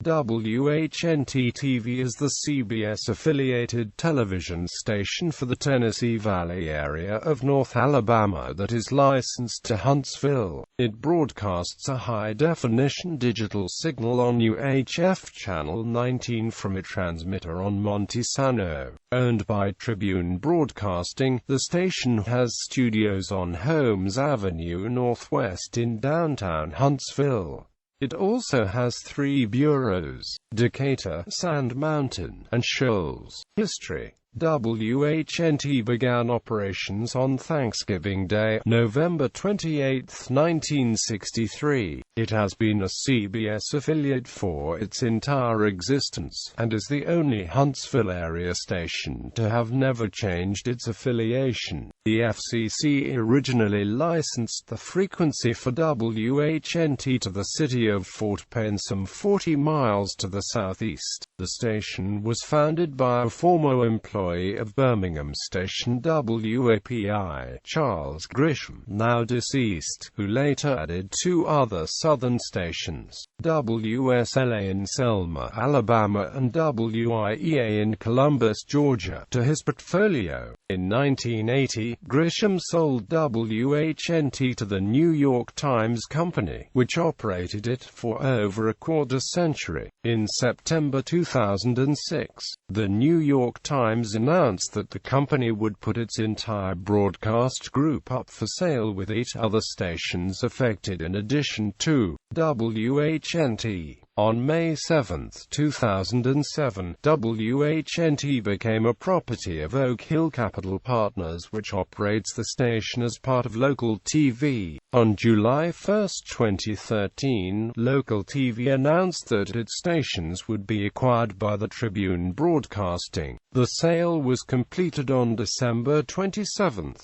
Whnt-Tv is the CBS-affiliated television station for the Tennessee Valley area of North Alabama that is licensed to Huntsville. It broadcasts a high-definition digital signal on UHF Channel 19 from a transmitter on Montesano. Owned by Tribune Broadcasting, the station has studios on Holmes Avenue Northwest in downtown Huntsville. It also has 3 bureaus: Decatur, Sand Mountain, and Shoals. History: Whnt began operations on Thanksgiving Day, November 28, 1963. It has been a CBS affiliate for its entire existence, and is the only Huntsville area station to have never changed its affiliation. The FCC originally licensed the frequency for Whnt to the city of Fort Payne, some 40 miles to the southeast. The station was founded by a former employee of Birmingham station WAPI, Charles Grisham, now deceased, who later added 2 other southern stations, WSLA in Selma, Alabama and WIEA in Columbus, Georgia, to his portfolio. In 1980, Grisham sold Whnt to the New York Times Company, which operated it for over a quarter-century. In September 2006, the New York Times announced that the company would put its entire broadcast group up for sale, with 8 other stations affected in addition to Whnt. On May 7, 2007, Whnt became a property of Oak Hill Capital Partners, which operates the station as part of Local TV. On July 1, 2013, Local TV announced that its stations would be acquired by the Tribune Broadcasting. The sale was completed on December 27.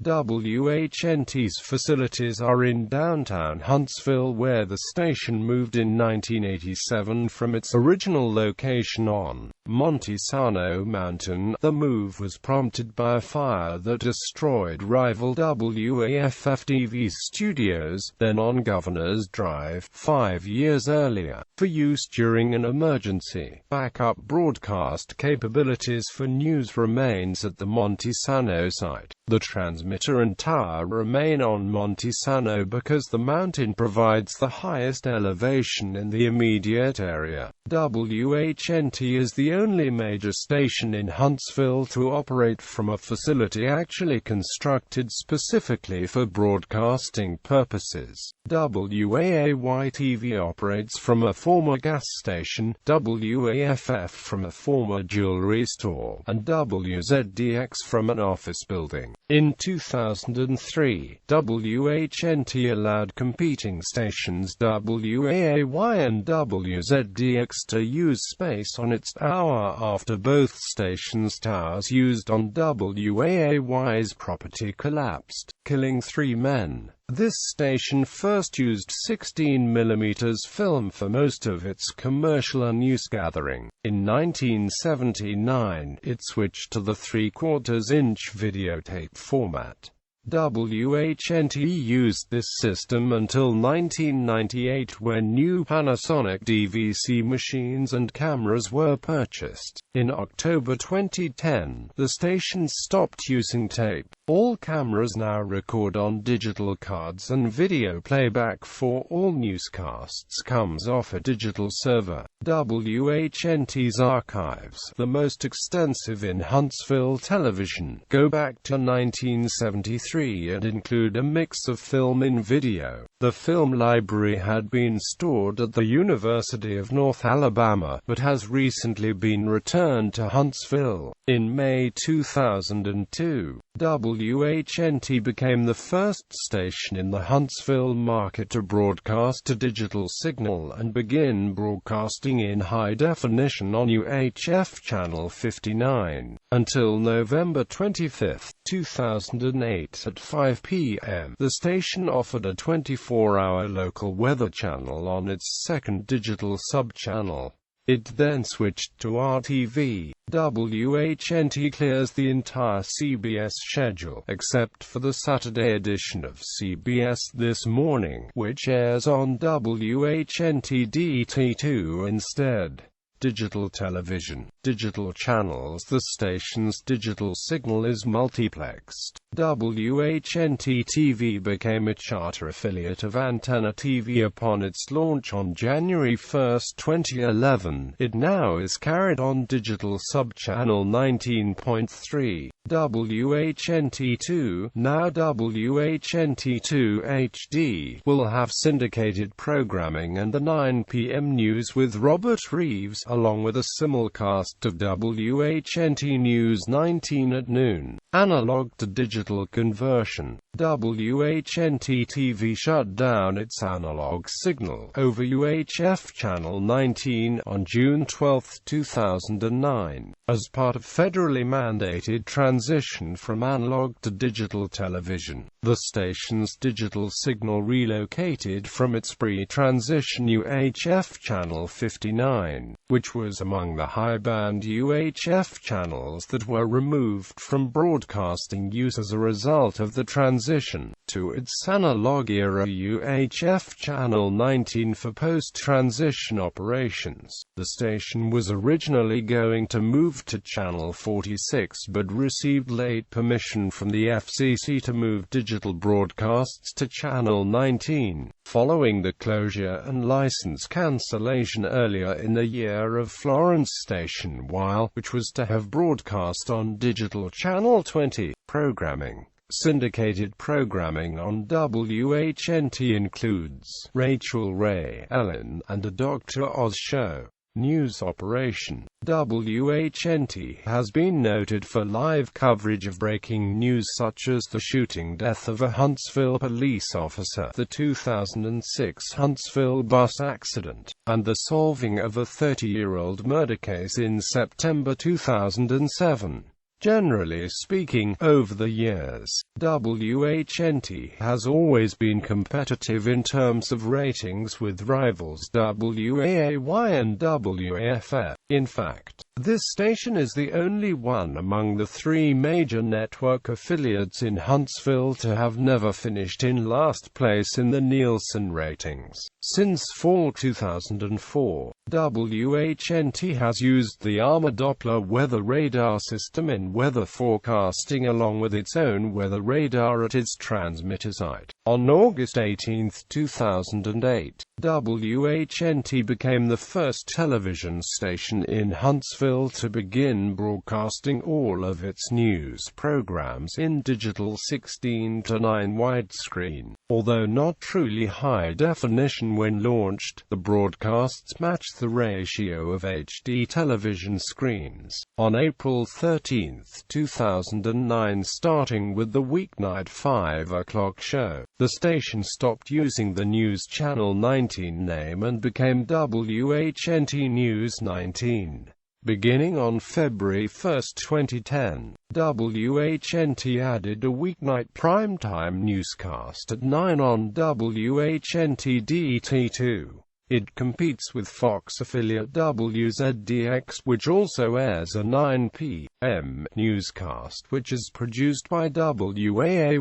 Whnt's facilities are in downtown Huntsville, where the station moved in 1987 from its original location on Montesano Mountain. The move was prompted by a fire that destroyed rival WAFF-TV studios, then on Governor's Drive, 5 years earlier, for use during an emergency. Backup broadcast capabilities for news remains at the Montesano site. The transmitter and tower remain on Montesano because the mountain provides the highest elevation in the immediate area. Whnt is the only major station in Huntsville to operate from a facility actually constructed specifically for broadcasting purposes. WAAY-TV operates from a former gas station, WAFF from a former jewelry store, and WZDX from an office building. In 2003, Whnt allowed competing stations WAAY and WZDX to use space on its tower after both stations' towers used on WAAY's property collapsed, killing 3 men. This station first used 16mm film for most of its commercial and news gathering. In 1979, it switched to the 3/4-inch videotape format. Whnt used this system until 1998, when new Panasonic DVC machines and cameras were purchased. In October 2010, the station stopped using tape. All cameras now record on digital cards, and video playback for all newscasts comes off a digital server. Whnt's archives, the most extensive in Huntsville television, go back to 1973 and include a mix of film and video. The film library had been stored at the University of North Alabama, but has recently been returned to Huntsville. In May 2002, Whnt became the first station in the Huntsville market to broadcast a digital signal and begin broadcasting in high definition on UHF Channel 59. Until November 25, 2008 at 5 p.m., the station offered a 24-hour local weather channel on its second digital sub-channel. It then switched to RTV. Whnt clears the entire CBS schedule, except for the Saturday edition of CBS This Morning, which airs on Whnt-DT2 instead. Digital television. Digital channels. The station's digital signal is multiplexed. Whnt-TV became a charter affiliate of Antenna TV upon its launch on January 1, 2011. It now is carried on digital sub-channel 19.3. Whnt2, now Whnt2 HD, will have syndicated programming and the 9 p.m. news with Robert Reeves, along with a simulcast of Whnt News 19 at noon. Analog to digital conversion. Whnt-TV shut down its analog signal over UHF channel 19 on June 12, 2009, as part of federally mandated transition from analog to digital television. The station's digital signal relocated from its pre-transition UHF channel 59, which was among the high-band UHF channels that were removed from broadcasting use as a result of the transition, to its analog-era UHF channel 19 for post-transition operations. The station was originally going to move to channel 46 but received late permission from the FCC to move digital broadcasts to channel 19, following the closure and license cancellation earlier in the year of Florence Station While, which was to have broadcast on digital channel 20. Programming. Syndicated programming on Whnt includes Rachel Ray, Ellen, and a Dr. Oz show. News operation. Whnt has been noted for live coverage of breaking news such as the shooting death of a Huntsville police officer, the 2006 Huntsville bus accident, and the solving of a 30-year-old murder case in September 2007. Generally speaking, over the years, Whnt has always been competitive in terms of ratings with rivals WAAY and WAFF. In fact, this station is the only one among the three major network affiliates in Huntsville to have never finished in last place in the Nielsen ratings. Since fall 2004, Whnt has used the ARMA Doppler weather radar system in weather forecasting along with its own weather radar at its transmitter site. On August 18, 2008, Whnt became the first television station in Huntsville to begin broadcasting all of its news programs in digital 16:9 widescreen. Although not truly high definition when launched, the broadcasts matched the ratio of HD television screens. On April 13, 2009, starting with the weeknight 5 o'clock show, the station stopped using the News Channel 19 name and became Whnt News 19. Beginning on February 1, 2010, Whnt added a weeknight primetime newscast at 9 on Whnt-DT2. It competes with Fox affiliate WZDX, which also airs a 9 p.m. newscast which is produced by WAAY.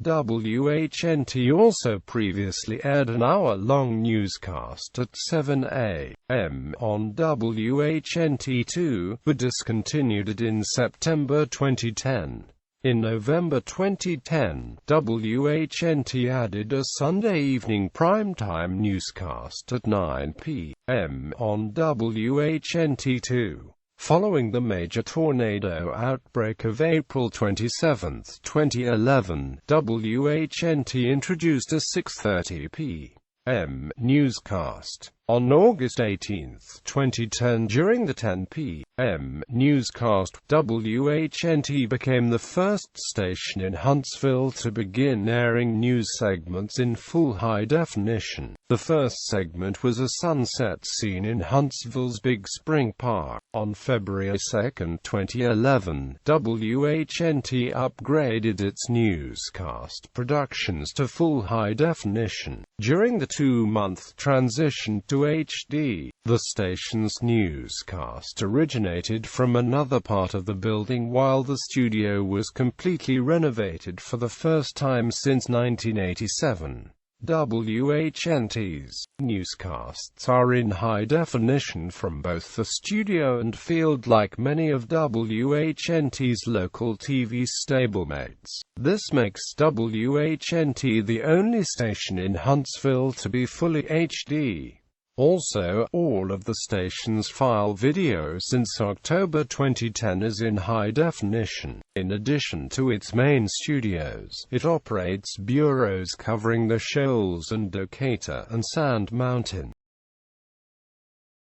Whnt also previously aired an hour-long newscast at 7 a.m. on Whnt2, but discontinued it in September 2010. In November 2010, Whnt added a Sunday evening primetime newscast at 9 p.m. on Whnt2. Following the major tornado outbreak of April 27, 2011, Whnt introduced a 6:30 p.m. newscast. On August 18, 2010, during the 10 p.m. newscast, Whnt became the first station in Huntsville to begin airing news segments in full high definition. The first segment was a sunset scene in Huntsville's Big Spring Park. On February 2, 2011, Whnt upgraded its newscast productions to full high definition. During the two-month transition to WHD. The station's newscast originated from another part of the building while the studio was completely renovated for the first time since 1987. Whnt-Tv's newscasts are in high definition from both the studio and field like many of Whnt-Tv's local TV stablemates. This makes Whnt the only station in Huntsville to be fully HD. Also, all of the station's file video since October 2010 is in high definition. In addition to its main studios, it operates bureaus covering the Shoals and Decatur and Sand Mountain.